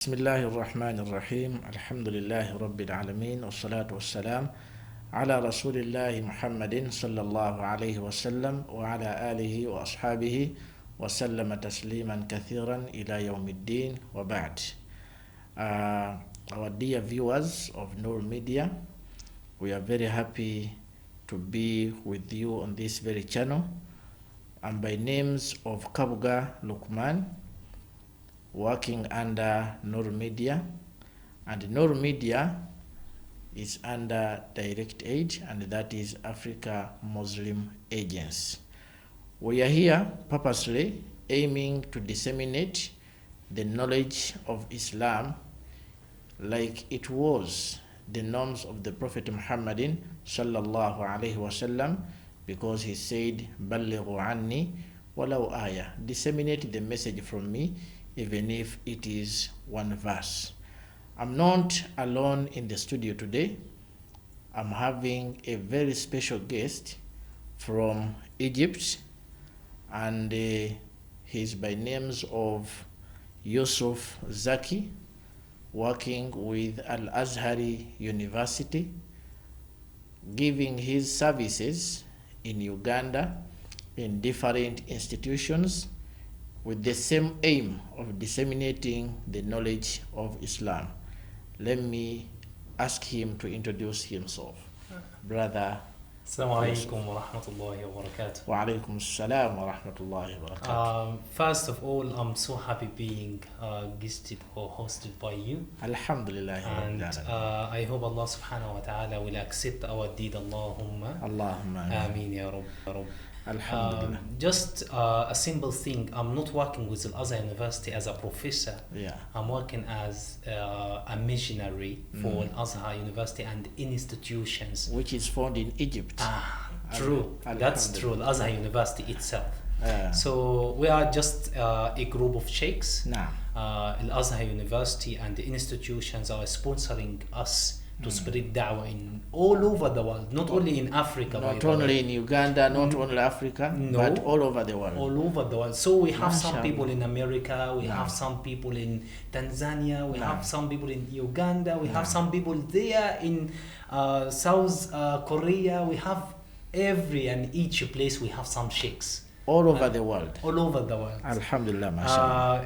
بسم الله الرحمن الرحيم. الحمد لله رب العالمين، والصلاة والسلام على رسول الله محمد صلى الله عليه وسلم وعلى آله وأصحابه وسلم تسليما كثيرا إلى يوم الدين وبعد. Our dear viewers of Nur Media, we are very happy to be with you on this very channel. And by names of Kabuga, Loqman, working under Nur Media, and Nur Media is under Direct Aid, and that is Africa Muslim Agency. We are here purposely aiming to disseminate the knowledge of Islam like it was the norms of the Prophet Muhammadin sallallahu alaihi wasallam, because he said, "Ballighu anni walau ayah," disseminate the message from me even if it is one verse. I'm not alone in the studio today. I'm having a very special guest from Egypt, and he's by names of Youssef Zaky, working with Al-Azhari University, giving his services in Uganda in different institutions with the same aim of disseminating the knowledge of Islam. Let me ask him to introduce himself. Brother. Assalamu alaikum wa rahmatullahi wa barakatuh. Wa alaikum assalam wa rahmatullahi wa barakatuh. First of all, I'm so happy being guested or hosted by you. Alhamdulillah. And I hope Allah subhanahu wa ta'ala will accept our deed. Allahumma. Allahumma. Ameen ya Rabb. Alhamdulillah. Just a simple thing. I'm not working with Al-Azhar University as a professor. Yeah. I'm working as a missionary for Al-Azhar University and institutions. Which is found in Egypt. True. That's true. Al-Azhar University itself. So we are just a group of Sheikhs. Al-Azhar University and the institutions are sponsoring us to spread da'wah in all over the world, not only in Africa. Not only in Uganda, not only Africa, but all over the world. All over the world. So we have some people in America, we have some people in Tanzania, we have some people in Uganda, we have some people there in South Korea. We have every and each place we have some sheikhs. All over the world. All over the world. Alhamdulillah, mashallah.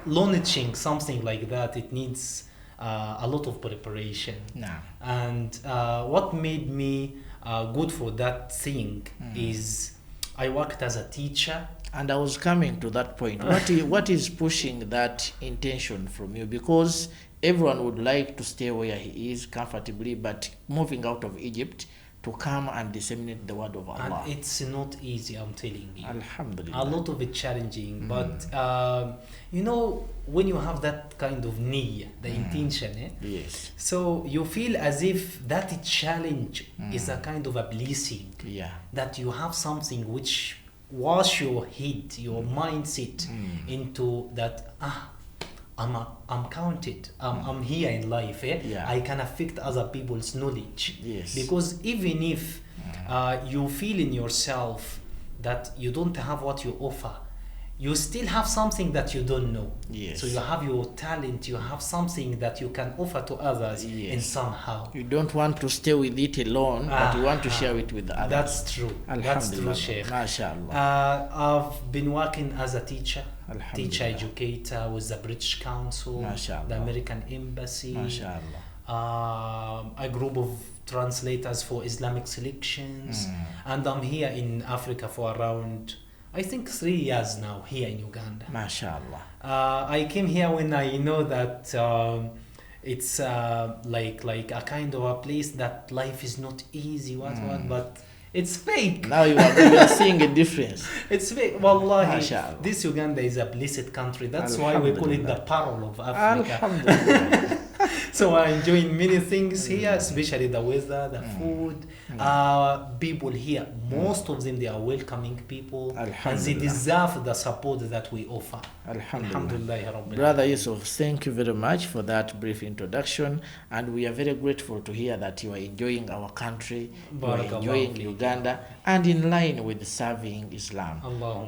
Launching something like that, it needs a lot of preparation. And what made me good for that thing is I worked as a teacher. And I was coming to that point. What is pushing that intention from you? Because everyone would like to stay where he is comfortably, but moving out of Egypt to come and disseminate the word of Allah. And it's not easy, I'm telling you. Alhamdulillah. A lot of it challenging, but when you have that kind of niyyah, the intention, yes. So you feel as if that challenge is a kind of a blessing. Yeah. That you have something which wash your head, your mindset into that. I'm counted. I'm here in life. Yeah. I can affect other people's knowledge. Yes. Because even if you feel in yourself that you don't have what you offer, you still have something that you don't know. Yes. So you have your talent. You have something that you can offer to others in somehow. You don't want to stay with it alone, but you want to share it with others. That's true. That's true, Sheikh. MashaAllah. I've been working as a teacher educator with the British Council, the American Embassy, a group of translators for Islamic selections, and I'm here in Africa for around, I think, 3 years now, here in Uganda. MashaAllah. I came here when I know that it's like a kind of a place that life is not easy, but it's fake. Now you are seeing a difference. It's fake. Wallahi, this Uganda is a blessed country. That's why we call it the pearl of Africa. So I'm enjoying many things here, especially the weather, the food. People here, most of them, they are welcoming people, and they deserve the support that we offer. Alhamdulillah. Brother Yusuf, thank you very much for that brief introduction, and we are very grateful to hear that you are enjoying our country, you are enjoying Uganda, and in line with serving Islam.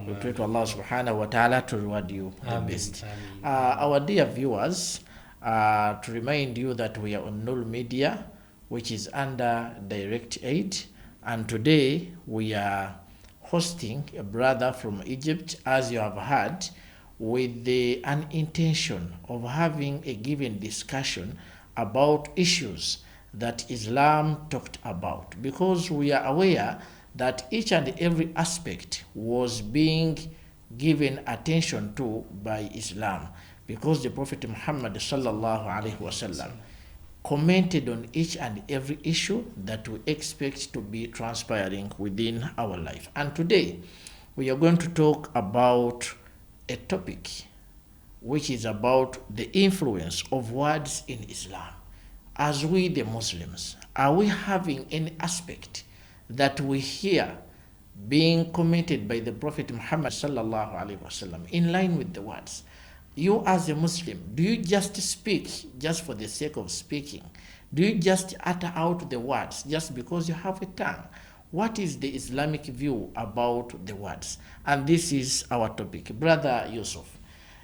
We pray to Allah subhanahu wa ta'ala to reward you the best. Our dear viewers, to remind you that we are on Null Media, which is under direct aid, and today we are hosting a brother from Egypt, as you have heard, with an intention of having a given discussion about issues that Islam talked about, because we are aware that each and every aspect was being given attention to by Islam, because the Prophet Muhammad sallallahu alaihi wasallam commented on each and every issue that we expect to be transpiring within our life. And today we are going to talk about a topic which is about the influence of words in Islam. As we the Muslims, are we having any aspect that we hear being commented by the Prophet Muhammad sallallahu alaihi wasallam in line with the words? You as a Muslim, do you just speak just for the sake of speaking? Do you just utter out the words just because you have a tongue? What is the Islamic view about the words? And this is our topic. Brother Youssef,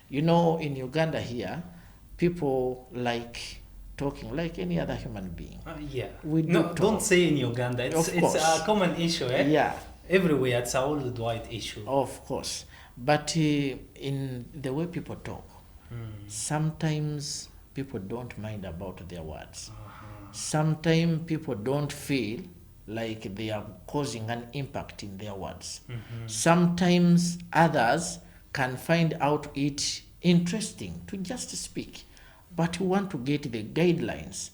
you know, in Uganda here, people like talking like any other human being. Don't say in Uganda. It's a common issue, eh? Yeah. Everywhere, it's a worldwide issue. Of course. But in the way people talk, sometimes people don't mind about their words. Sometimes people don't feel like they are causing an impact in their words. Sometimes others can find out it interesting to just speak, but we want to get the guidelines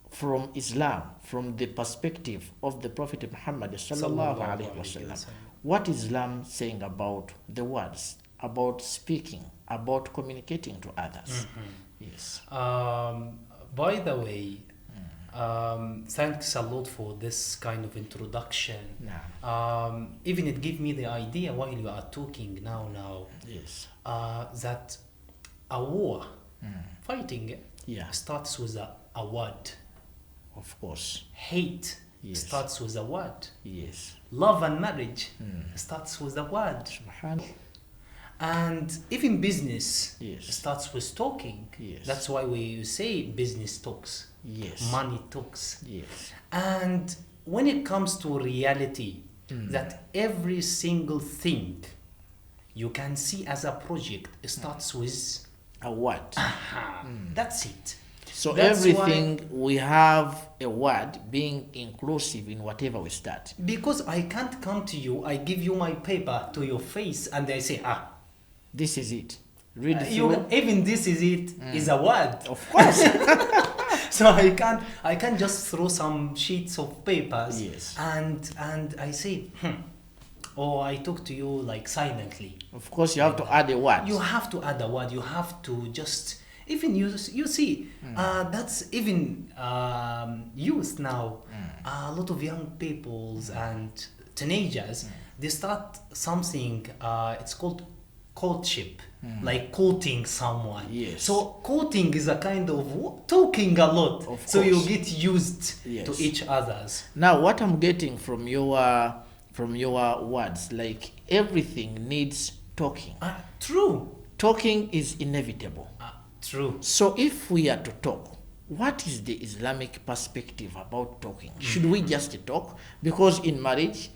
from Islam, from the perspective of the Prophet Muhammad sallallahu alaihi wasallam. What is Islam saying about the words, about speaking, about communicating to others? Yes. By the way, thanks a lot for this kind of introduction. Even it gave me the idea while you are talking now. Yes. That a war, fighting, starts with a word. Of course. Hate starts with a word. Yes. Love and marriage starts with a word. And even business starts with talking. That's why we say business talks. Money talks. And when it comes to reality, that every single thing you can see as a project starts with a word. That's it. So that's everything we have a word being inclusive in whatever we start. Because I can't come to you, I give you my paper to your face and I say, this is it. Read through. Even this is it is a word. Of course. So I can't just throw some sheets of papers and I say, or I talk to you like silently. Of course you have to add a word. You have to add a word. You have to just even you see that's even youth now. A lot of young peoples and teenagers they start something it's called courtship, like courting someone. So courting is a kind of talking a lot, so you get used to each other's. Now what I'm getting from your words, like everything needs talking. True. Talking is inevitable. True. So if we are to talk, what is the Islamic perspective about talking? Should we just talk? Because in marriage,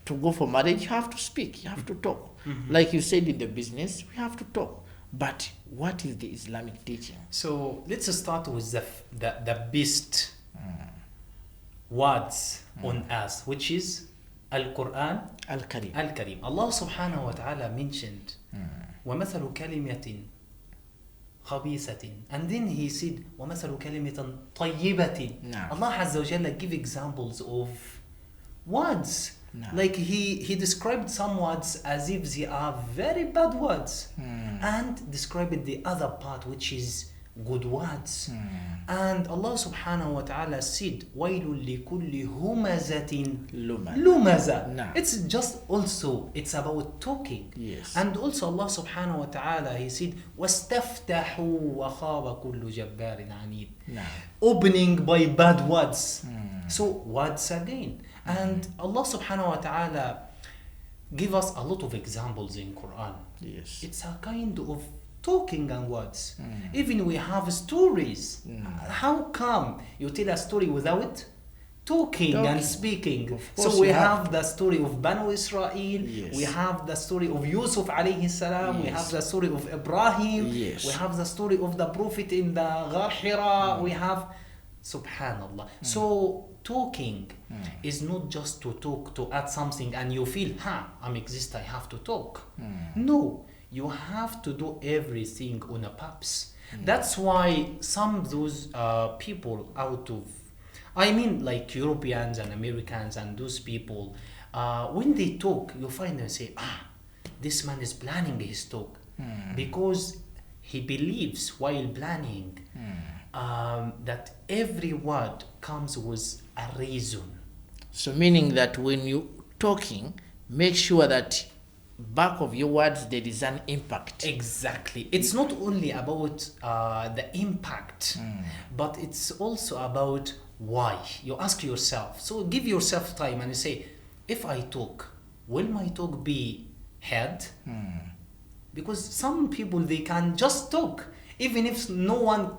to go for marriage, you have to speak, you have to talk. Like you said in the business, we have to talk. But what is the Islamic teaching? So let's start with the best words on earth, which is Al-Quran Al-Karim. Al-Karim. Allah subhanahu wa ta'ala mentioned وَمَثَلُ كَلِمَةٍ خبيثة, and then he said وَمَثَلُ كَلِمَةٍ طَيِّبَةٍ. Allah Azza wa Jalla give examples of words. Like he described some words as if they are very bad words and described the other part which is good words. And Allah subhanahu wa ta'ala said, وَيْلٌ لِكُلِّ هُمَزَةٍ لُمَزَةٍ. It's just also, it's about talking. Yes. And also Allah subhanahu wa ta'ala, He said, وَاسْتَفْتَحُوا وَخَابَ كُلُّ جَبَّارٍ عَنِيدٍ. Opening by bad words. So words again. And Allah subhanahu wa ta'ala give us a lot of examples in Quran. Yes. It's a kind of talking and words. Even we have stories. How come you tell a story without talking and speaking? So we have the story of Banu Israel. Yes. We have the story of Youssef alayhi salam. Yes. We have the story of Ibrahim. Yes. We have the story of the Prophet in the Ghar Hira. We have, subhanallah. So talking is not just to talk, to add something and you feel, I'm exist, I have to talk. No, you have to do everything on a purpose. That's why some of those people out of, I mean like Europeans and Americans and those people, when they talk, you find them say, this man is planning his talk. Because he believes while planning that every word comes with a reason. So meaning that when you talking, make sure that back of your words there is an impact. Exactly. It's not only about the impact, but it's also about why. You ask yourself. So give yourself time and you say, if I talk, will my talk be heard? Because some people, they can just talk even if no one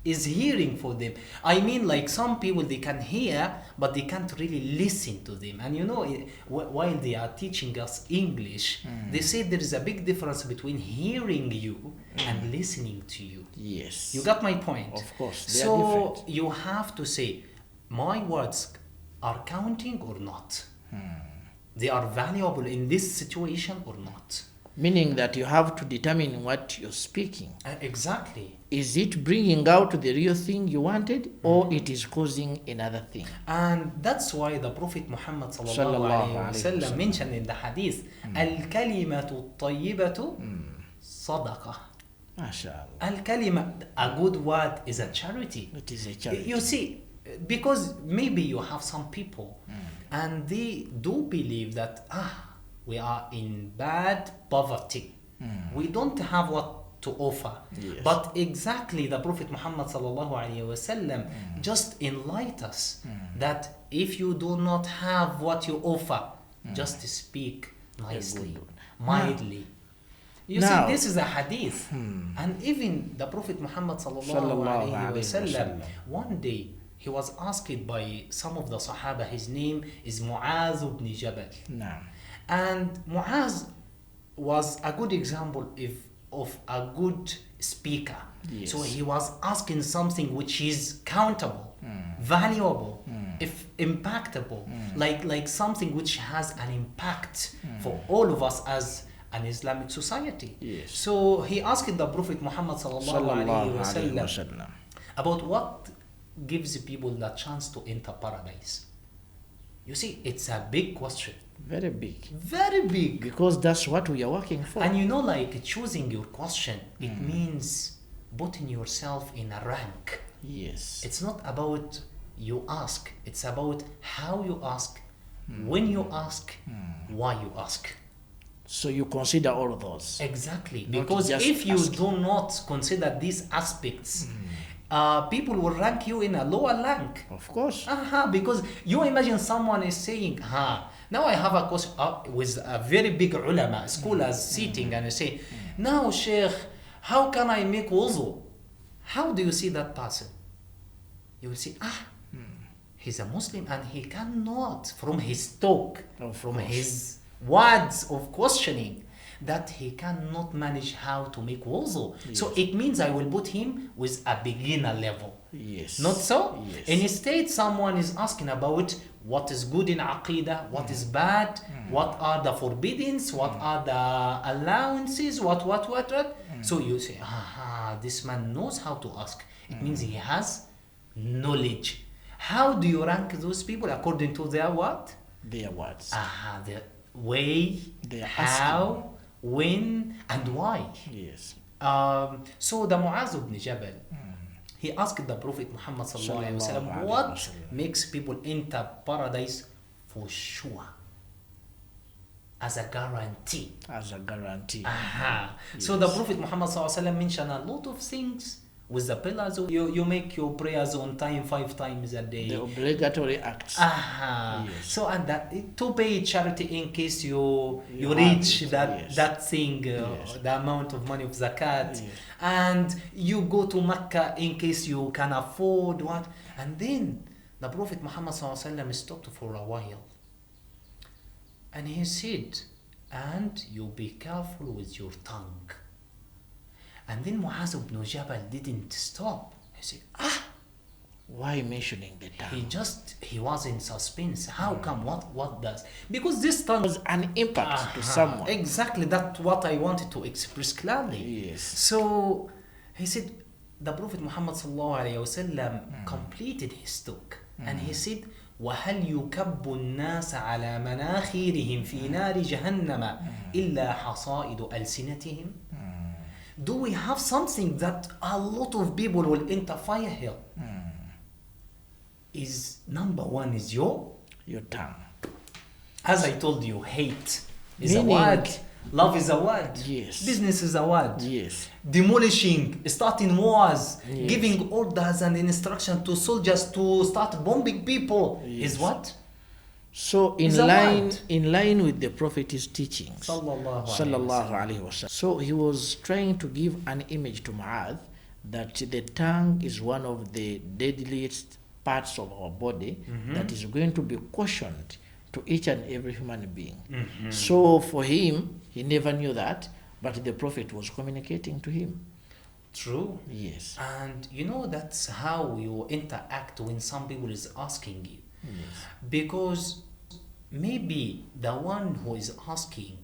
is hearing for them. I mean, like some people, they can hear, but they can't really listen to them. And you know, while they are teaching us English, they say there is a big difference between hearing you and listening to you. Yes. You got my point? Of course. They are different. So you have to say, my words are counting or not? They are valuable in this situation or not? Meaning that you have to determine what you're speaking. Exactly. Is it bringing out the real thing you wanted, or it is causing another thing? And that's why the Prophet Muhammad sallallahu alaihi wasallam mentioned in the hadith, al-kalimatu tayyibatu sadaqah. MashaAllah. Al-kalima, a good word is a charity. It is a charity. You see, because maybe you have some people and they do believe that we are in bad poverty. We don't have what to offer. Yes. But exactly the Prophet Muhammad sallallahu alaihi wasallam just enlightened us that if you do not have what you offer, just speak nicely, mildly. You see, this is a hadith. And even the Prophet Muhammad sallallahu alaihi wasallam, one day he was asked by some of the Sahaba, his name is Mu'az ibn Jabal. And Mu'az was a good example of a good speaker. Yes. So he was asking something which is countable, valuable, if impactable, like something which has an impact for all of us as an Islamic society. Yes. So he asked the Prophet Muhammad sallallahu alaihi wasallam about what gives people the chance to enter paradise. You see, it's a big question. Very big. Very big. Because that's what we are working for. And you know, like choosing your question, it means putting yourself in a rank. Yes. It's not about you ask. It's about how you ask, when you ask, why you ask. So you consider all of those. Exactly. Not Because just if you asking. do not consider these aspects, people will rank you in a lower rank. Of course. Because you imagine someone is saying, now I have a question with a very big ulama, scholars sitting and say, now Sheikh, how can I make wuzu? How do you see that person? You will say, he's a Muslim and he cannot, from his talk, from his words of questioning, that he cannot manage how to make wuzu. Yes. So it means I will put him with a beginner level. Yes. Not so? Yes. Instead, someone is asking about what is good in aqidah, what is bad, what are the forbiddings, what are the allowances, what. So you say, this man knows how to ask. It means he has knowledge. How do you rank those people according to their what? Their words. The way, They are how, asking. when, and why. Yes. So the Mu'az ibn Jabal, he asked the Prophet Muhammad sallallahu alaihi wasallam, what makes people enter paradise for sure? As a guarantee. As a guarantee. Yes. So the Prophet Muhammad sallallahu alaihi wasallam mentioned a lot of things with the pillars. You make your prayers on time 5 times a day. The obligatory acts. Yes. So and that to pay charity in case you reach that thing, the amount of money of zakat, and you go to Mecca in case you can afford what. And then the Prophet Muhammad sallallahu alaihi wasallam stopped for a while, and he said, and you be careful with your tongue. And then Muaz ibn Jabal didn't stop. He said, why mentioning the tongue? He was in suspense. How come? What does? Because this tongue was an impact to someone. Exactly, that's what I wanted to express clearly. Yes. So he said, the Prophet Muhammad sallallahu alaihi wasallam completed his talk, and he said, وهل يكب الناس على مناخيرهم في نار جهنم إلا حصائد ألسنتهم. Do we have something that a lot of people will enter fire hell? Is number one is your tongue. As I told you, hate is a word, love is a word, business is a word, demolishing, starting wars, giving orders and instruction to soldiers to start bombing people is what? So in line with the Prophet's teachings, sallallahu alaihi wasallam. So he was trying to give an image to Mu'adh that the tongue is one of the deadliest parts of our body that is going to be cautioned to each and every human being. So for him, he never knew that, but the Prophet was communicating to him. True. Yes. And you know, that's how you interact when some people is asking you. Because maybe the one who is asking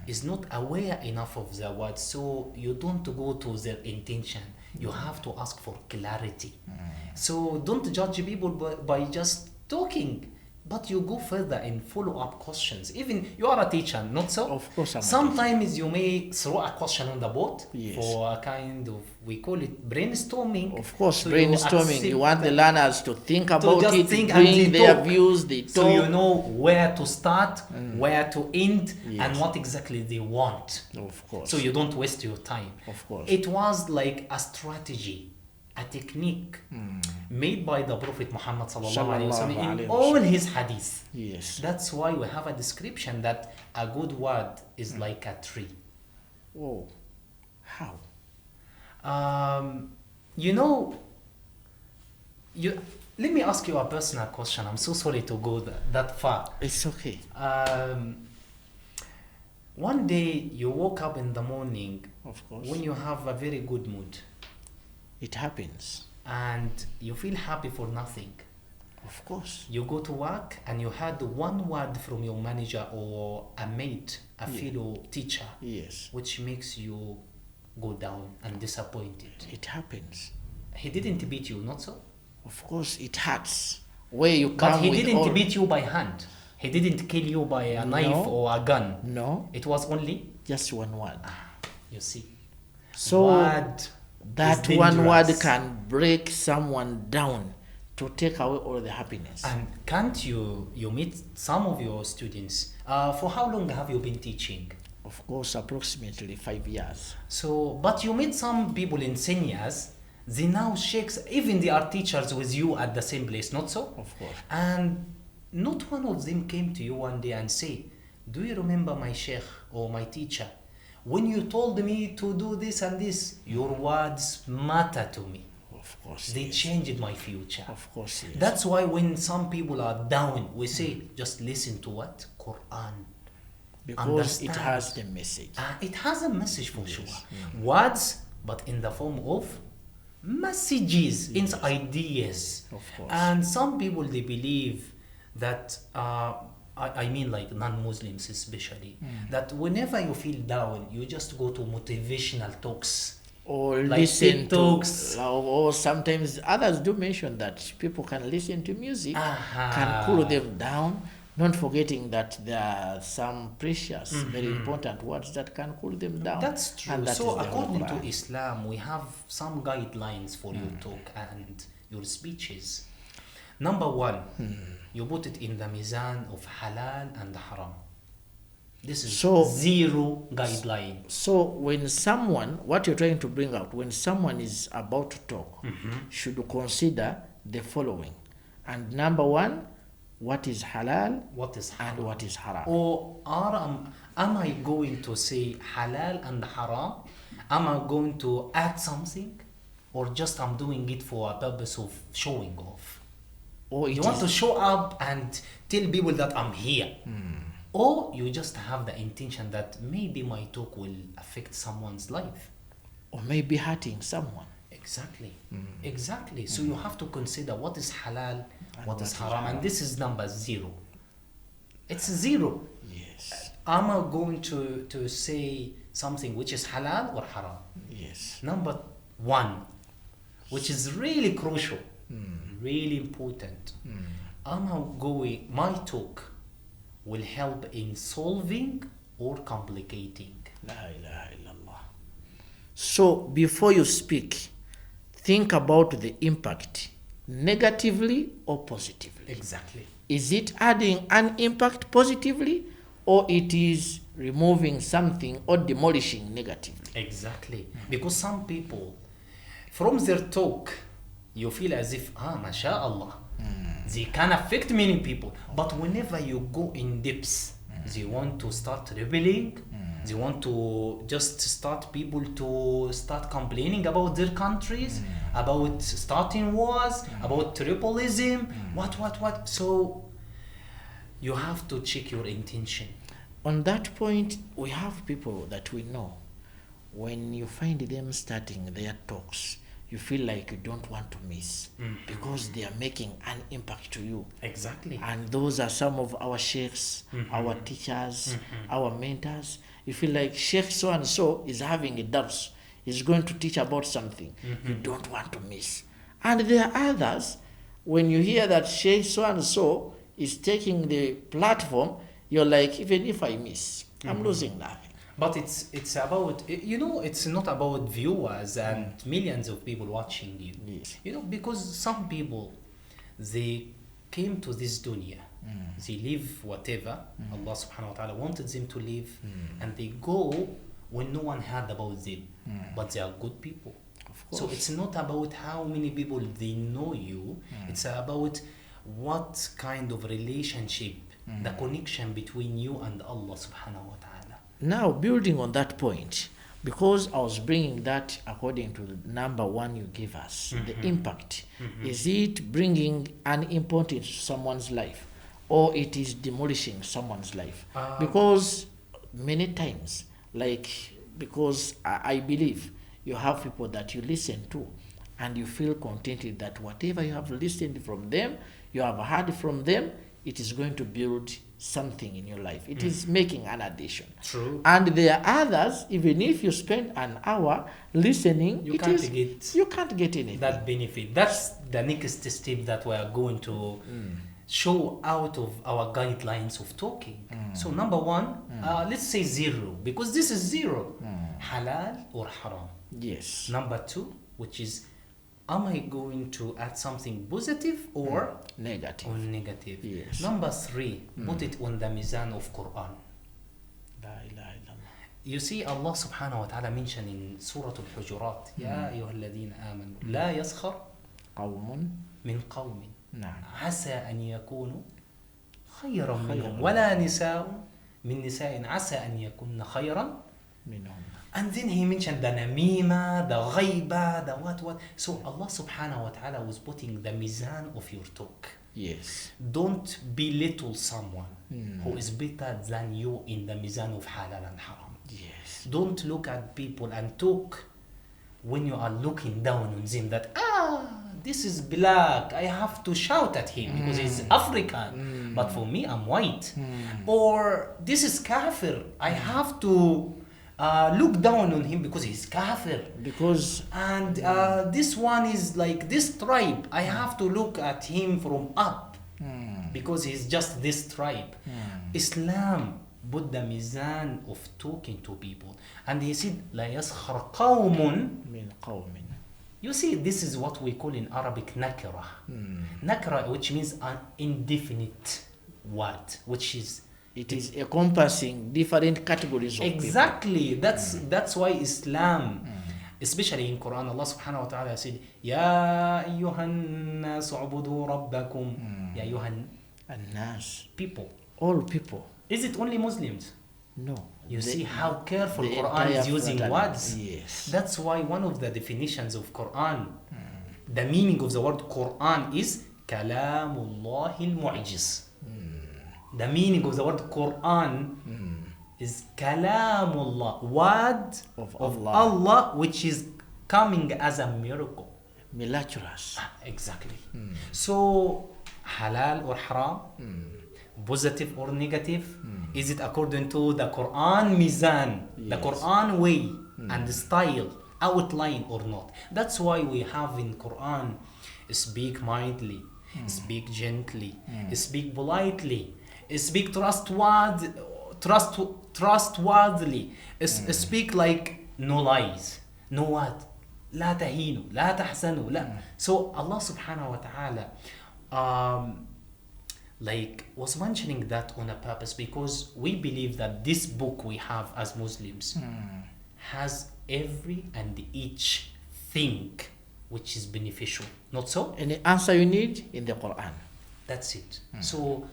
is not aware enough of the word, so you don't go to their intention. You have to ask for clarity. So don't judge people by just talking, but you go further in follow-up questions. Even you are a teacher, not so? Of course. Sometimes you may throw a question on the board for a kind of, we call it brainstorming. Of course, so brainstorming. You want the learners to think about it, bring their views, they talk. So you know where to start, where to end, and what exactly they want. Of course. So you don't waste your time. Of course. It was like a strategy, a technique made by the Prophet Muhammad sallallahu alaihi wasallam in all his hadith. Yes. That's why we have a description that a good word is like a tree. Oh, how? Let me ask you a personal question. I'm so sorry to go that far. It's okay. One day you woke up in the morning, of course, when you have a very good mood. It happens. And you feel happy for nothing. Of course. You go to work and you had one word from your manager or a mate, a fellow teacher, which makes you go down and disappointed. It happens. He didn't beat you, not so? Of course, it hurts. Where you come But he didn't beat you by hand. He didn't kill you by a knife or a gun. No. It was only just one word. You see. So that one word can break someone down to take away all the happiness. And can't you meet some of your students? For how long have you been teaching? Of course, approximately 5 years. So, but you meet some people in seniors, they now sheikhs, even they are teachers with you at the same place, not so? Of course. And not one of them came to you one day and say, do you remember my sheikh or my teacher? When you told me to do this and this, your words matter to me. Of course. They changed my future. Of course. Yes. That's why when some people are down, we say, just listen to what? Quran. Because it has the message. It has a message for sure. Words, but in the form of messages, in ideas. Of course. And some people, they believe that, I mean like non-Muslims especially, that whenever you feel down, you just go to motivational talks. Or like listen talks. Or sometimes others do mention that people can listen to music, can cool them down, not forgetting that there are some precious, very important words that can cool them down. That's true. And so according to Islam, we have some guidelines for your talk and your speeches. Number one, you put it in the mizan of halal and haram. This is zero guideline. So when someone, what you're trying to bring out, when someone is about to talk, should consider the following. And number one, what is halal, what is haram, and what is haram. Or am I going to say halal and haram? Am I going to add something? Or just I'm doing it for a purpose of showing off? Or you want to show up and tell people that I'm here? Or you just have the intention that maybe my talk will affect someone's life? Or maybe hurting someone. Exactly. Exactly. So you have to consider what is halal, what is haram, and this is number 0. It's 0. Yes. Am I going to say something which is halal or haram? Yes. Number 1, which is really crucial, really important. My talk will help in solving or complicating. La ilaha illallah. So before you speak, think about the impact, negatively or positively. Exactly. Is it adding an impact positively, or it is removing something or demolishing negatively? Exactly. Because some people, from their talk, you feel as if, mashallah, they can affect many people. But whenever you go in depth, they want to start rebelling. They want to just start people to start complaining about their countries, about starting wars, about tribalism, what. So you have to check your intention. On that point, we have people that we know. When you find them starting their talks, you feel like you don't want to miss because they are making an impact to you. Exactly. And those are some of our sheikhs, our teachers, our mentors. You feel like Sheikh so and so is having a dars, is going to teach about something you don't want to miss. And there are others, when you hear that Sheikh so and so is taking the platform, you're like, even if I miss, I'm losing nothing. But it's about, it's not about viewers and millions of people watching you. Yes. Because some people, they came to this dunya, they live whatever Allah subhanahu wa ta'ala wanted them to live, and they go when no one heard about them, but they are good people. Of course. So it's not about how many people they know you, it's about what kind of relationship, the connection between you and Allah subhanahu wa ta'ala. Now, building on that point, because I was bringing that according to the number 1 you give us, the impact. Is it bringing an importance to someone's life, or it is demolishing someone's life? Because many times, because I believe you have people that you listen to, and you feel contented that whatever you have listened from them, you have heard from them, it is going to build something in your life. It is making an addition. True. And there are others, even if you spend an hour listening, you can't get anything. That benefit. That's the next step that we are going to show out of our guidelines of talking. So number 1, let's say 0, because this is 0. Halal or haram. Yes. Number 2, which is, am I going to add something positive or negative? Yes. Number 3, put it on the mizan of Quran. La ilaha illallah. You see, Allah subhanahu wa ta'ala mentioned in Surah Al-Hujurat, Ya ayyuhalladhina amanu, la yaskhar qawmun min qawmin, asa an yakunu khayran minhum, wala nisa'un min nisa'in asa an yakunna khayran minhum. And then he mentioned the namima, the ghaiba, the what. So Allah subhanahu wa ta'ala was putting the mizan of your talk. Yes. Don't belittle someone who is better than you in the mizan of halal and haram. Yes. Don't look at people and talk when you are looking down on them that, this is black, I have to shout at him because he's African, but for me, I'm white. Or this is kafir, I have to look down on him because he's kafir. And this one is like this tribe, I have to look at him from up. because he's just this tribe. Islam put the mizan of talking to people, and he said لا يسخر قوم من قوم. You see, this is what we call in Arabic nakira. Nakira, which means an indefinite word, which is it is encompassing different categories of exactly people. That's why Islam, especially in Quran, Allah subhanahu wa ta'ala said Ya ayyuhan nas u'budu rabbakum. Ya ayyuhan nas, people, all people. Is it only Muslims? No. You see how careful Quran is using words? Yes. That's why one of the definitions of Quran, the meaning of the word Quran is Kalamullahil Mu'jiz. The meaning of the word Quran is Kalamullah, word of Allah, which is coming as a miracle. Miraculous. Exactly. So, halal or haram, positive or negative, is it according to the Quran mizan, the Quran way and style, outline or not? That's why we have in Quran, speak mildly, speak gently, speak politely, speak trustworthily, speak like no lies, no what? لا تهينوا لا تحزنوا لا. So Allah subhanahu wa ta'ala like was mentioning that on a purpose, because we believe that this book we have as Muslims has every and each thing which is beneficial. Not so? Any answer you need in the Quran. That's it. So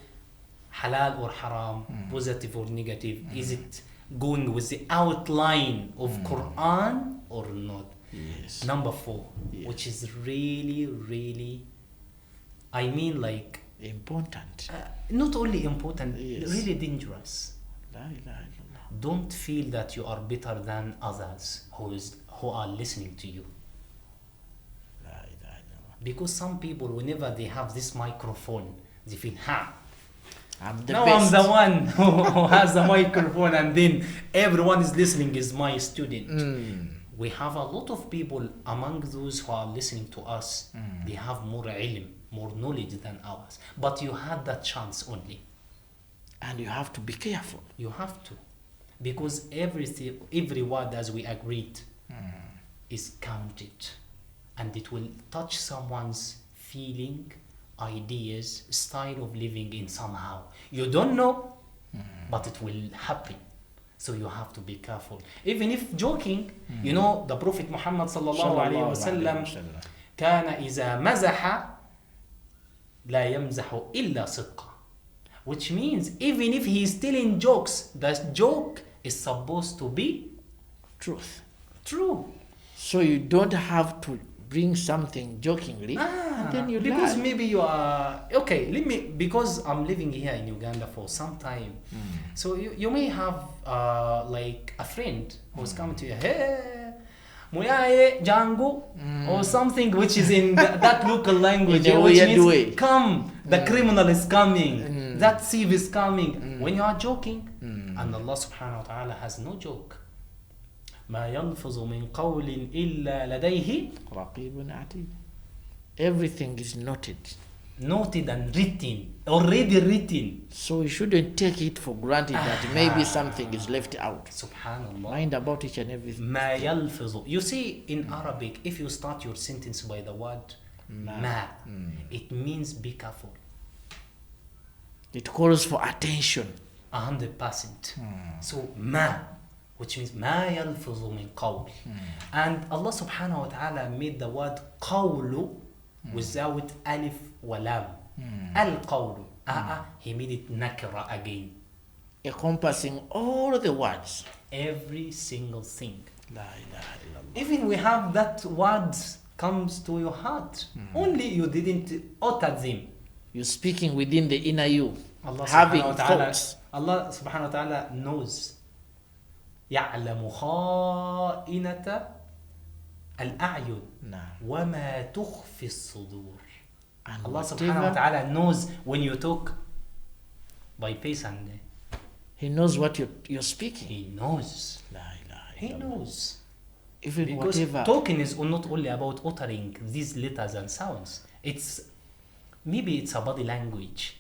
halal or haram, positive or negative, is it going with the outline of Quran or not? Yes. Number 4, which is really, I mean like important. Not only important, really dangerous. La ilaha illallah. Don't feel that you are better than others who are listening to you. La ilaha illallah. Because some people, whenever they have this microphone, they feel, I'm the now best. I'm the one who has the microphone, and then everyone is listening is my student. We have a lot of people among those who are listening to us, they have more ilm, more knowledge than ours. But you had that chance only. And you have to be careful. You have to. Because every word, as we agreed, is counted. And it will touch someone's feeling, ideas, style of living in somehow. You don't know, but it will happen. So you have to be careful. Even if joking, you know, the Prophet Muhammad sallallahu alayhi wa sallam كان إذا مزح لا يمزح إلا صدقا. Which means even if he is telling jokes, the joke is supposed to be truth. True. So you don't have to bring something jokingly, and then you because lie. maybe you are okay. Because I'm living here in Uganda for some time, so you may have like a friend who's coming to you, hey, muyaye jango, or something which is in that local language, which means come, the criminal is coming, that thief is coming. When you are joking, and Allah subhanahu wa ta'ala has no joke. ما يلفظ من قول إلا لديه رقيب عتيد. Everything is noted and written, already written. So you shouldn't take it for granted that maybe something is left out. Subhanallah. Mind about each and everything. ما يلفظ. You see, in Arabic, if you start your sentence by the word ma, it means be careful. It calls for attention. 100%. So ma, which means ما يلفظ من قول. And Allah subhanahu wa ta'ala made the word قول without alif wa lam. Al-qawlu. He made it nakira again. Encompassing all the words. Every single thing. La ilaha illallah. Even we have that word comes to your heart. Only you didn't utter them. You're speaking within the inner you. Allah having subhanahu wa ta'ala, thoughts. Allah subhanahu wa ta'ala knows. يعلم خائنة الأعين وما تخفي الصدور. Allah subhanahu wa ta'ala knows when you talk by face, and He knows what you're speaking. He knows. La ilaha He illallah. knows. Even Because whatever. talking is not only about uttering these letters and sounds. Maybe it's a body language.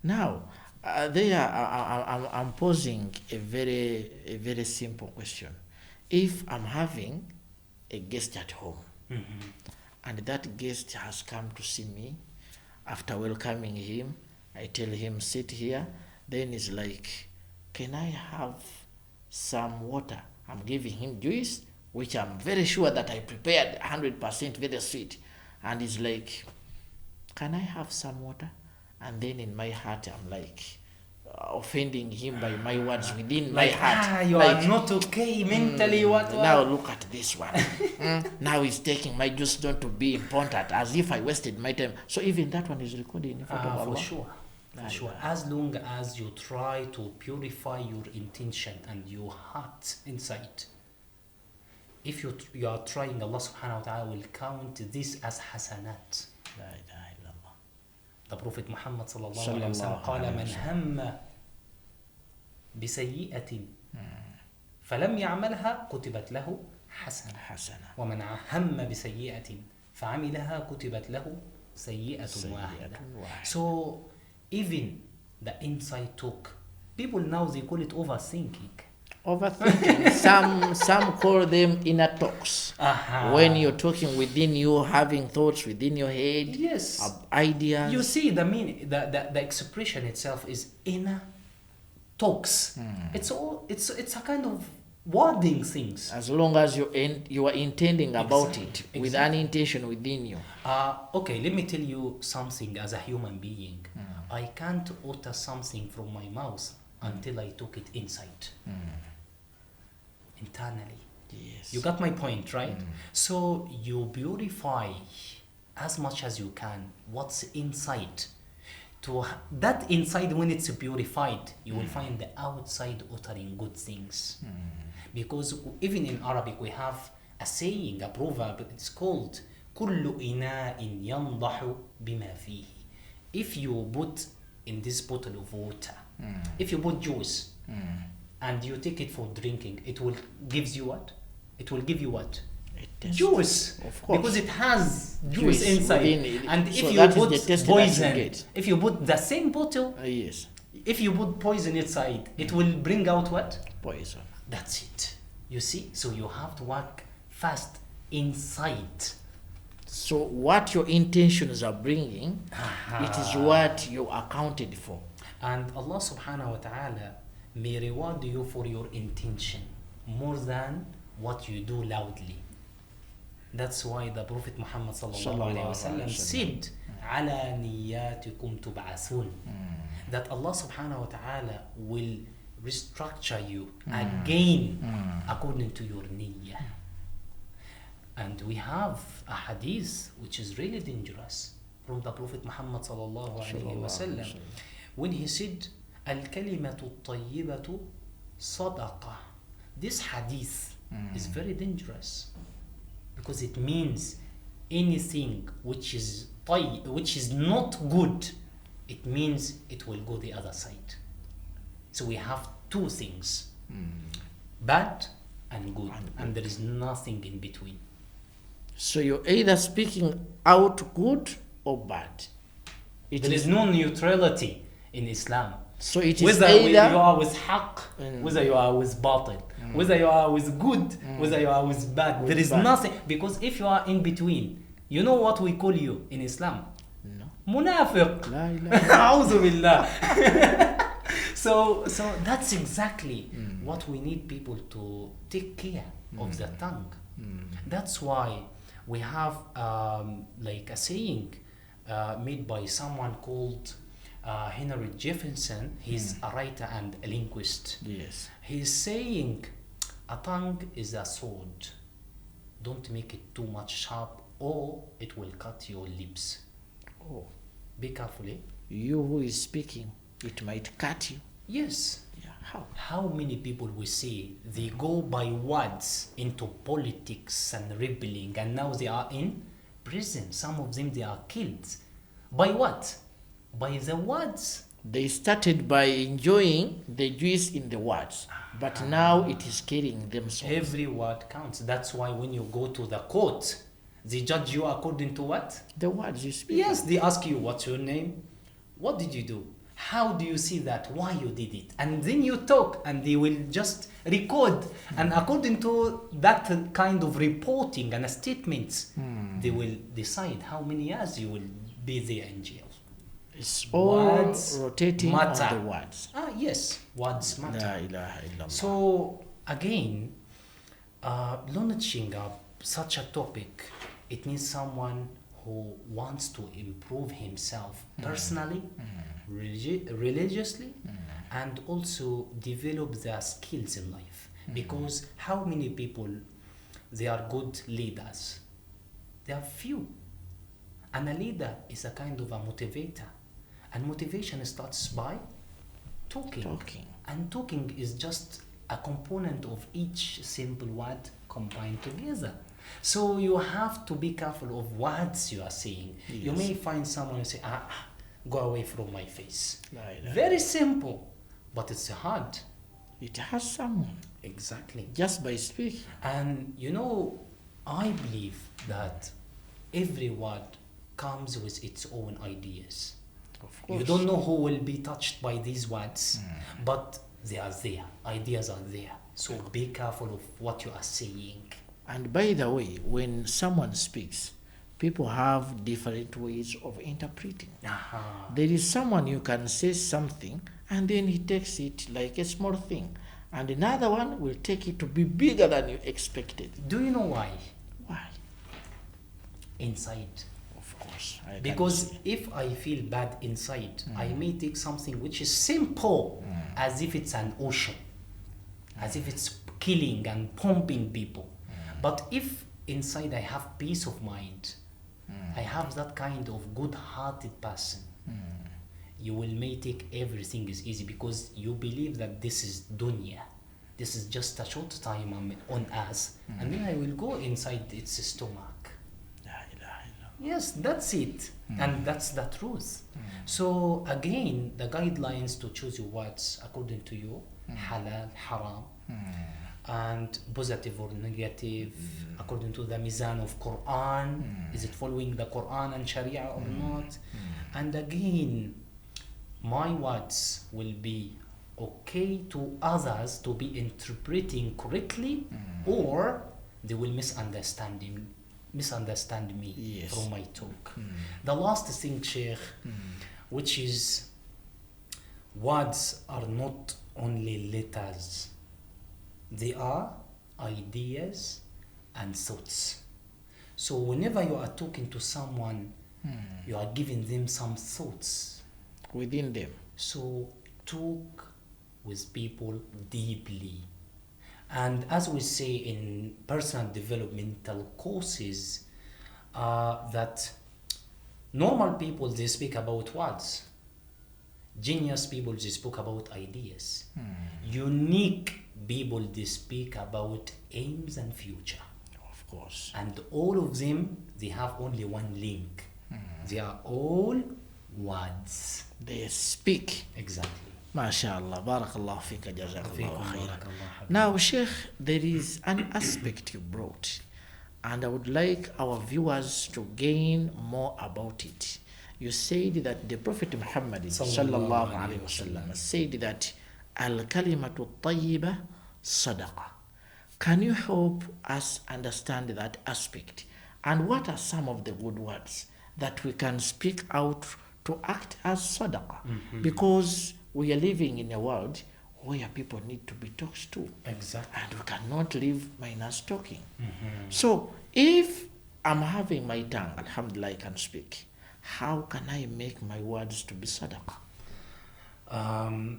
Now, I'm posing a very simple question. If I'm having a guest at home, and that guest has come to see me, after welcoming him, I tell him, sit here. Then he's like, can I have some water? I'm giving him juice, which I'm very sure that I prepared 100% very sweet. And he's like, can I have some water? And then in my heart, I'm like, offending him by my words within my heart. You are not okay mentally. What? Now look at this one. Now he's taking my juice not to be important, as if I wasted my time. So even that one is recorded in front of Allah. For sure. For sure. As long as you try to purify your intention and your heart inside, if you are trying, Allah subhanahu wa ta'ala will count this as hasanat. La ilaha illallah. The Prophet Muhammad sallallahu alayhi wa sallam قال من هم بسيئة فلم يعملها كتبت له حسنة ومن هم بسيئة فعملها كتبت له سيئة واحدة. So even the inside talk, people now they call it overthinking. Some call them inner talks. When you're talking within you, having thoughts within your head, yes, ideas. You see the meaning, the expression itself is inner talks. It's a kind of wording things. As long as you are intending about it with an intention within you. Okay, let me tell you something. As a human being, I can't utter something from my mouth until I took it inside. Internally. Yes. You got my point, right? So you purify as much as you can what's inside. To that inside, when it's purified, you will find the outside uttering good things. Because even in Arabic we have a saying, a proverb. It's called كل إناء ينضح بما فيه. If you put in this bottle of water, if you put juice and you take it for drinking, it will give you what? It will give you what? Juice, of course, because it has juice inside. And if so you put poison, if you put the same bottle, yes, if you put poison inside, it will bring out what? Poison. That's it. You see, so you have to work fast inside. So what your intentions are bringing, it is what you accounted for. And Allah subhanahu wa ta'ala may reward you for your intention more than what you do loudly. That's why the Prophet Muhammad sallallahu alayhi wa sallam said, "Ala niyatikum tub'athun." That Allah subhanahu wa ta'ala will restructure you again according to your niyyah. And we have a hadith which is really dangerous from the Prophet Muhammad sallallahu alayhi wa sallam, when he said, "Al-kalimatu at-tayyibatu sadaqah." This hadith is very dangerous because it means anything which is not good, it means it will go the other side. So we have two things, bad and good, and there is nothing in between. So you're either speaking out good or bad. There is no neutrality in Islam. So it is whether either you are with haqq, whether you are with batil, whether you are with good, whether you are with bad. There is nothing, because if you are in between, you know what we call you in Islam? No. Munafiq. La ilaha. A'udhu billah. So that's exactly what we need people to take care of the tongue. That's why we have like a saying made by someone called Henry Jefferson. He's a writer and a linguist. Yes. He's saying a tongue is a sword. Don't make it too much sharp or it will cut your lips. Oh. Be careful. You who is speaking, it might cut you. Yes. Yeah. How? How many people we see, they go by words into politics and rebelling, and now they are in prison. Some of them, they are killed. By what? By the words. They started by enjoying the juice in the words, but now it is killing themselves. Every word counts. That's why when you go to the court, they judge you according to what? The words you speak. Yes, they ask you, what's your name? What did you do? how do you see that, why you did it, and then you talk, and they will just record, and according to that kind of reporting and statements, they will decide how many years you will be there in jail. It's all words rotating matter. On the words. Yes, words matter. La ilaha illallah. So again, launching up such a topic, it needs someone who wants to improve himself personally, religiously, and also develop their skills in life. Because how many people, they are good leaders? They are few. And a leader is a kind of a motivator. And motivation starts by talking. And talking is just a component of each simple word combined together. So you have to be careful of words you are saying. Yes. You may find someone who say, go away from my face. Very simple, but it's hard. It has someone. Exactly. Just by speaking. And you know, I believe that every word comes with its own ideas. Of course. You don't know who will be touched by these words, but they are there. Ideas are there. So be careful of what you are saying. And by the way, when someone speaks, people have different ways of interpreting. There is someone you can say something and then he takes it like a small thing. And another one will take it to be bigger than you expected. Do you know why? Why? Inside. Of course. Because if I feel bad inside, I may take something which is simple, as if it's an ocean, as if it's killing and pumping people. But if inside I have peace of mind, I have that kind of good-hearted person, you will may take everything is easy because you believe that this is dunya. This is just a short time on earth, and then I will go inside its stomach. Yes, that's it. And that's the truth. So again, the guidelines to choose your words according to you, halal, haram, and positive or negative, according to the mizan of Quran. Is it following the Quran and Sharia or not? And again, my words will be okay to others to be interpreting correctly, or they will misunderstand me from my talk. The last thing, Sheikh, which is words are not only letters, they are ideas and thoughts. So whenever you are talking to someone, you are giving them some thoughts within them. So talk with people deeply. And as we say in personal developmental courses, that normal people, they speak about words. Genius people, they speak about ideas. Unique people, they speak about aims and future. Of course. And all of them, they have only one link. They are all words. They speak. Exactly. MashaAllah, barakallah fika, jazakallah khairan. Now, Sheikh, there is an aspect you brought, and I would like our viewers to gain more about it. You said that the Prophet Muhammad sallallahu alaihi wasallam said that al-kalimatu tayyiba sadaqa. Can you help us understand that aspect? And what are some of the good words that we can speak out to act as sadaqa? Because we are living in a world where people need to be talked to. Exactly. And we cannot live minus talking. So if I'm having my tongue, alhamdulillah, I can speak, how can I make my words to be sadaqah?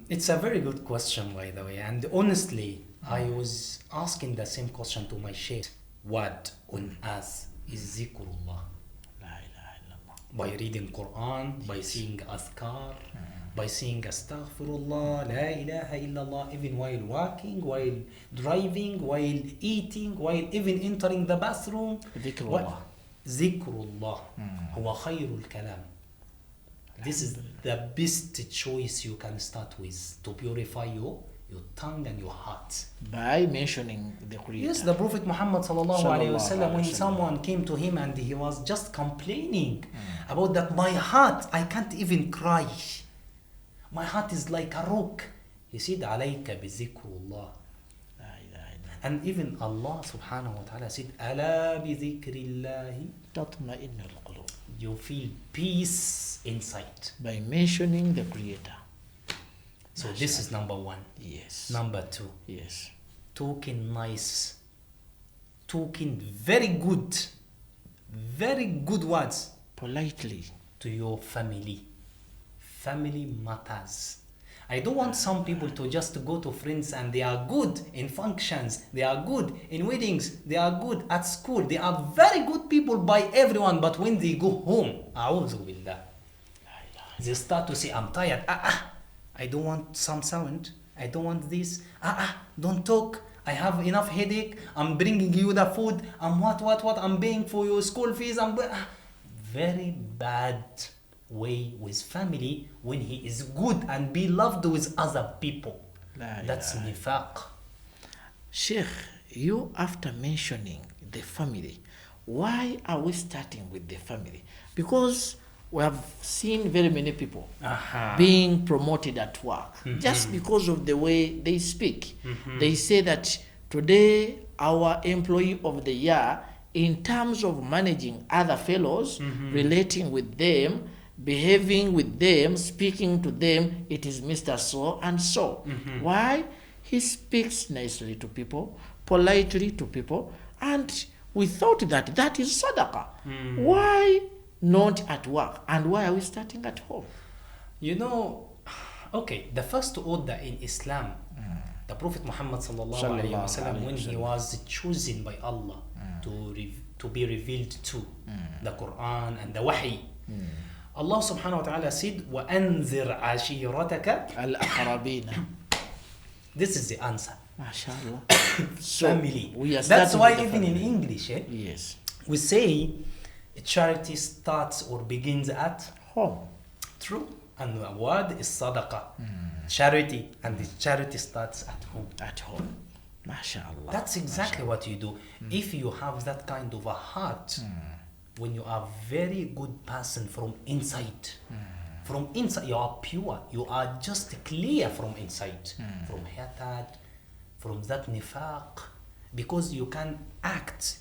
It's a very good question, by the way. And honestly, I was asking the same question to my Sheikh. Word on earth is zikrullah. By reading Quran, by saying azkar, by saying astaghfirullah, la ilaha illallah, even while walking, while driving, while eating, while even entering the bathroom. Zikrullah. Huwa khayrul kalam. This is the best choice you can start with to purify your tongue and your heart. By mentioning the Creator. Yes, the Prophet Muhammad sallallahu alaihi wasallam, when someone came to him and he was just complaining about that, my heart, I can't even cry. My heart is like a rock. He said, عليك بذكر الله. And even Allah subhanahu wa ta'ala said, ألا بذكر الله تطمئن القلوب. You feel peace inside. By mentioning the Creator. So this is number one. Yes. Number two. Yes. Talking nice. Talking very good words. Politely. To your family. Family matters. I don't want some people to just go to friends and they are good in functions, they are good in weddings, they are good at school, they are very good people by everyone, but when they go home, a'udhu billah, they start to say, I'm tired, I don't want some sound, I don't want this, don't talk, I have enough headache, I'm bringing you the food, I'm what, I'm paying for your school fees, very bad way with family when he is good and be loved with other people. That's nifaq. Sheikh, you after mentioning the family, why are we starting with the family? Because we have seen very many people being promoted at work just because of the way they speak. They say that today our employee of the year, in terms of managing other fellows, relating with them, behaving with them, speaking to them, it is Mr. So and so. Why? He speaks nicely to people, politely to people, and we thought that that is sadaqah. Why not at work? And why are we starting at home? You know, okay, the first order in Islam, the Prophet Muhammad sallallahu alayhi wa sallam, when he was chosen by Allah to be revealed to the Quran and the Wahy, Allah subhanahu wa ta'ala said, وَأَنذِرْ عَشِيرَتَكَ الْأَقْرَبِينَ. This is the answer. MashaAllah. Family. That's why even in English, yes, we say charity starts or begins at home. True. And the word is sadaqah. Charity. And the charity starts at home. At home. MashaAllah. That's exactly what you do. If you have that kind of a heart, when you are very good person from inside, you are pure, you are just clear from inside, from hatred, from that nifaq, because you can act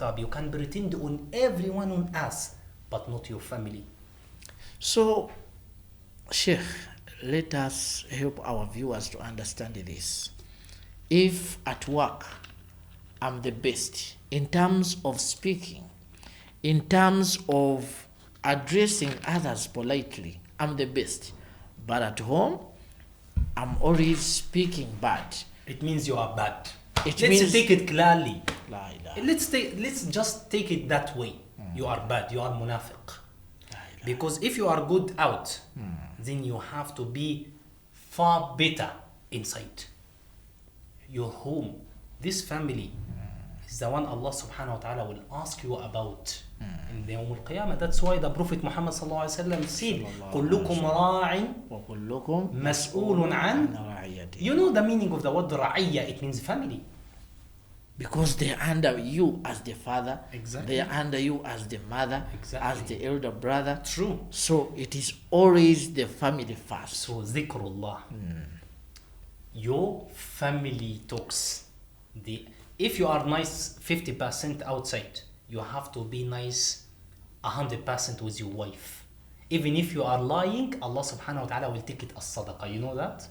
up, you can pretend on everyone on us, but not your family. So, Sheikh, let us help our viewers to understand this. If at work I'm the best in terms of speaking, in terms of addressing others politely, I'm the best. But at home, I'm always speaking bad. It means you are bad. Let's take it clearly. Let's just take it that way. You are bad. You are munafiq. Because if you are good out, then you have to be far better inside. Your home, this family, is the one Allah subhanahu wa ta'ala will ask you about in the Yawm al-Qiyamah. That's why the Prophet Muhammad sallallahu alayhi wa sallam said, كُلُّكُمْ رَاعٍ وَكُلُّكُمْ مَسْئُولٌ عَنْ. You know the meaning of the word ra'iyya? It means family. Because they are under you as the father, exactly. They are under you as the mother, exactly. As the elder brother. True. So it is always the family first. So dhikrullah. Your family talks. If you are nice 50% outside, you have to be nice 100% with your wife. Even if you are lying, Allah subhanahu wa ta'ala will take it as sadaqah. You know that?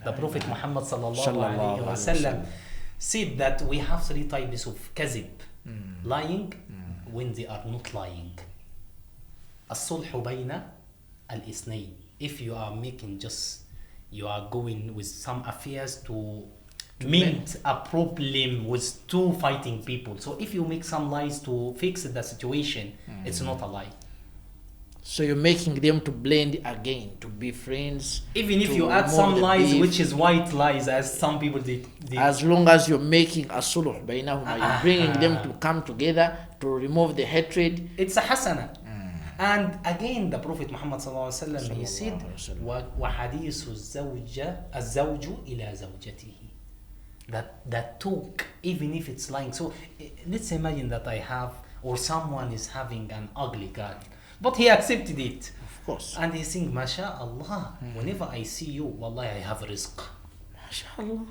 The Prophet Muhammad sallallahu alayhi wa sallam said that we have 3 types of kazib. Lying when they are not lying. As-sulhu bayna al-isnayn. If you are you are going with some affairs to mend a problem with 2 fighting people. So if you make some lies to fix the situation, it's not a lie. So you're making them to blend again, to be friends. Even if you add some lies, which is white lies, as some people did. As long as you're making a sulh bainahuma, you're bringing them to come together to remove the hatred. It's a hasana. And again, the Prophet Muhammad sallallahu alaihi wasallam, he said, وَحَدِيثُ الزَّوْجُ إِلَى زَوْجَتِهِ. That talk, even if it's lying. So let's imagine that I have, or someone is having an ugly girl. But he accepted it. Of course. And he's saying, MashaAllah, whenever I see you, wallahi, I have rizq. MashaAllah.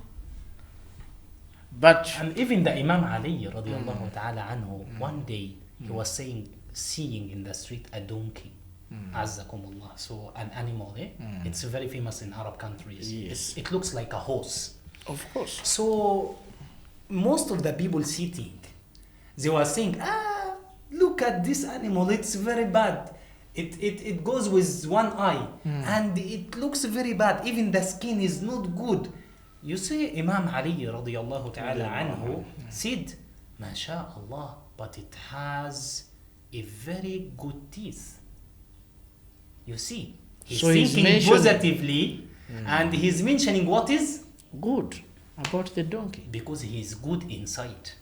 But and even the Imam Ali radiallahu ta'ala anhu, one day he was seeing in the street a donkey. Azzakumullah. So an animal, it's very famous in Arab countries. Yes. It looks like a horse. Of course. So most of the people sitting, they were saying, look at this animal, it's very bad. It goes with one eye and it looks very bad. Even the skin is not good. You see, Imam Ali radiallahu ta'ala anhu said, MashaAllah, but it has a very good teeth. You see, he's thinking positively and he's mentioning what is good about the donkey. Because he is good inside.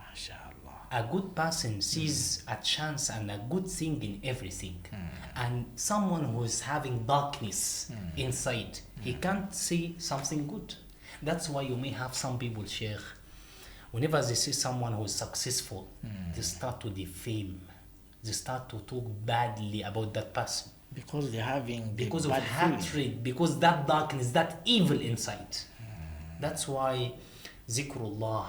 MashaAllah. A good person sees a chance and a good thing in everything. And someone who is having darkness inside, he can't see something good. That's why you may have some people, Sheikh, whenever they see someone who is successful, they start to defame. They start to talk badly about that person. Because they're having because of hatred, because that darkness, that evil inside. That's why zikrullah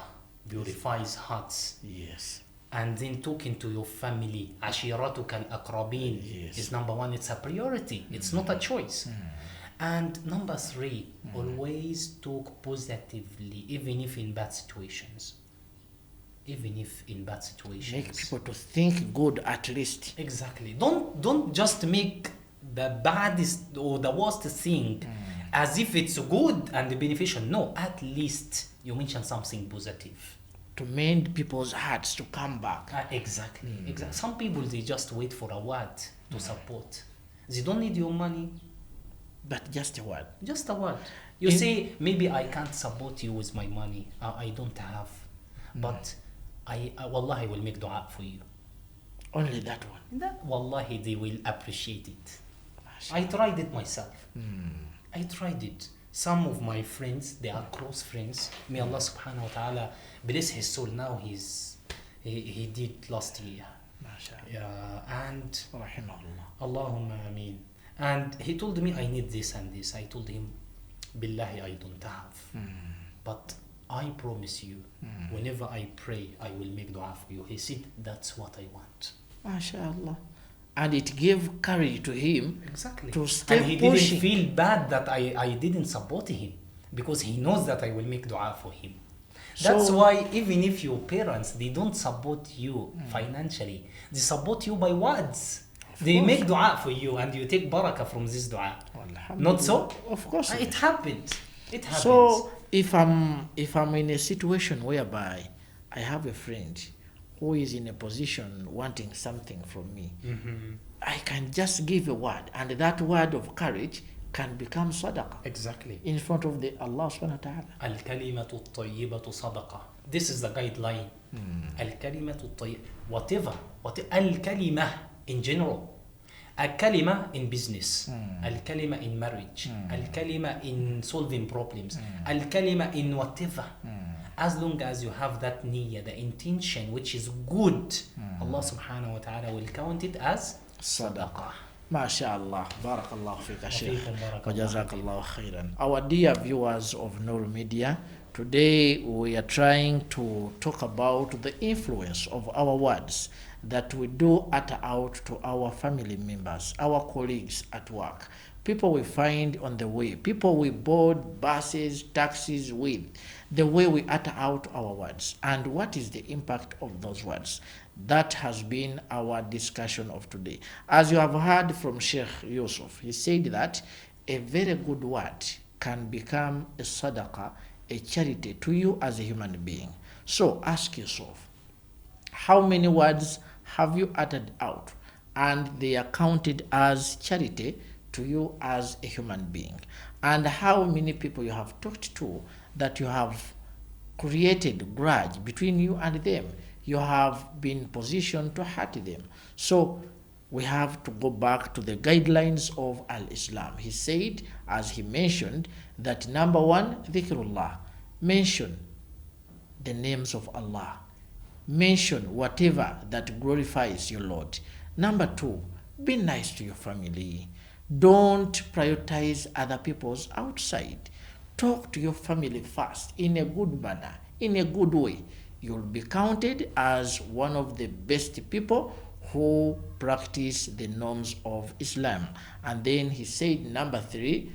purifies hearts. Yes. And then talking to your family, ashiratuka al-aqrabin is number one. It's a priority. It's not a choice. And number three, always talk positively, even if in bad situations. Even if in bad situations. Make people to think good at least. Exactly. Don't just make the baddest or the worst thing as if it's good and beneficial. No, at least you mention something positive. To mend people's hearts to come back. Exactly. Exactly. Some people, they just wait for a word to support. They don't need your money. But just a word. Just a word. You say, maybe I can't support you with my money. I don't have. But I wallahi will make dua for you. Only that one. That wallahi they will appreciate it. I tried it myself. I tried it. Some of my friends, they are close friends. May Allah subhanahu wa ta'ala bless his soul. Now he did last year. And Rahimahullah. Allahumma ameen. And he told me I need this and this. I told him, Billahi, I don't have. But I promise you, whenever I pray, I will make dua for you. He said, that's what I want. MashaAllah. And it gave courage to him. Exactly. To stay and he pushing. didn't feel bad that I didn't support him, because he knows that I will make dua for him. That's why even if your parents, they don't support you financially, they support you by words. They make dua for you and you take barakah from this dua. Not so? Of course. It happens. It happens. So if I'm in a situation whereby I have a friend who is in a position wanting something from me, I can just give a word, and that word of courage can become sadaqah. Exactly. In front of the Allah subhanahu wa ta'ala. Al-kalimatu at-tayyibatu sadaqah. This is the guideline. Al-kalimatu at-tayyibah. Whatever. Al-kalimah in general. Al-kalima in business. Al-kalima in marriage. Al-kalima in solving problems. Al-kalima in whatever. As long as you have that niyyah, the intention which is good, Allah subhanahu wa ta'ala will count it as sadaqah. MashaAllah. Barakallah fika Sheikh. Wa jazakallahu khairan. Our dear viewers of Nur Media, today we are trying to talk about the influence of our words that we do utter out to our family members, our colleagues at work, people we find on the way, people we board buses, taxis with, the way we utter out our words, and what is the impact of those words. That has been our discussion of today. As you have heard from Sheikh Youssef, he said that a very good word can become a sadaqah, a charity to you as a human being. So ask yourself, how many words have you uttered out and they are counted as charity to you as a human being? And how many people you have talked to that you have created grudge between you and them? You have been positioned to hurt them. So we have to go back to the guidelines of Al-Islam. He said, as he mentioned, that number one, dhikrullah. Mention the names of Allah. Mention whatever that glorifies your Lord. Number two, Be nice to your family. Don't prioritize other people's outside. Talk to your family first in a good manner, in a good way. You'll be counted as one of the best people who practice the norms of Islam. And then he said, number 3,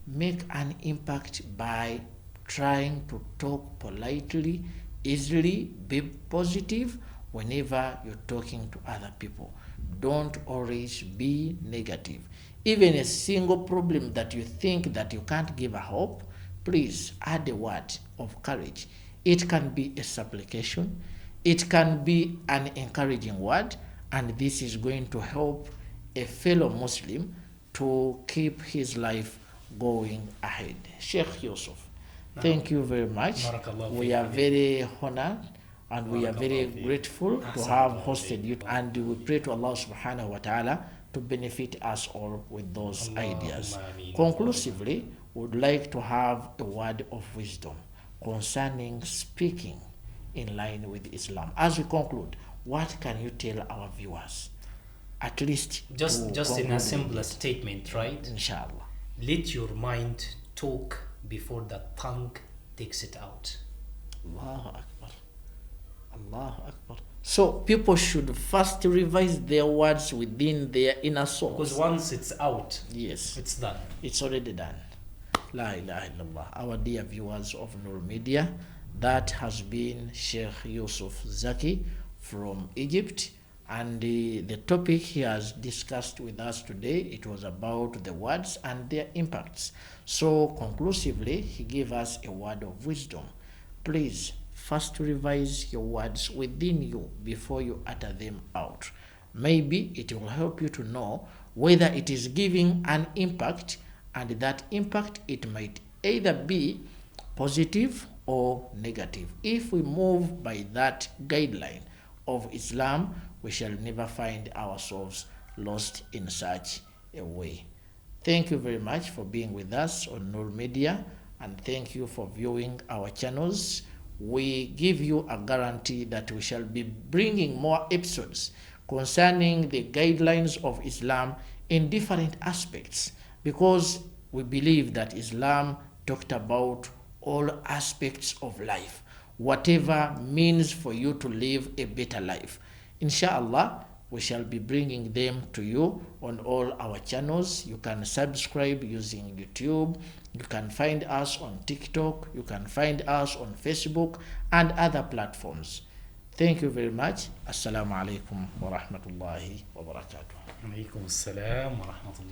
make an impact by trying to talk politely, easily, be positive whenever you're talking to other people. Don't always be negative. Even a single problem that you think that you can't give a hope, please add a word of courage. It can be a supplication, it can be an encouraging word, and this is going to help a fellow Muslim to keep his life going ahead. Sheikh Youssef, thank you very much. We are very honored and we are very grateful to have hosted you, and we pray to Allah subhanahu wa ta'ala to benefit us all with those ideas. Conclusively, we would like to have a word of wisdom concerning speaking in line with Islam. As we conclude, what can you tell our viewers? At least just in a simpler statement, right? Inshallah. Let your mind talk before the tongue takes it out. Allahu Akbar. Allahu Akbar. So people should first revise their words within their inner soul. Because once it's out, yes, it's done. It's already done. La ilaha illallah. Our dear viewers of Nur Media, that has been Sheikh Youssef Zaky from Egypt, and the topic he has discussed with us today, it was about the words and their impacts. So conclusively, he gave us a word of wisdom. Please first revise your words within you before you utter them out. Maybe it will help you to know whether it is giving an impact, and that impact, it might either be positive or negative. If we move by that guideline of Islam, we shall never find ourselves lost in such a way. Thank you very much for being with us on Nur Media, and thank you for viewing our channels. We give you a guarantee that we shall be bringing more episodes concerning the guidelines of Islam in different aspects, because we believe that Islam talked about all aspects of life, whatever means for you to live a better life. Inshallah, we shall be bringing them to you on all our channels. You can subscribe using YouTube. You can find us on TikTok. You can find us on Facebook and other platforms. Thank you very much. Assalamu alaikum wa rahmatullahi wa barakatuh. Alaikum assalam wa rahmatullahi.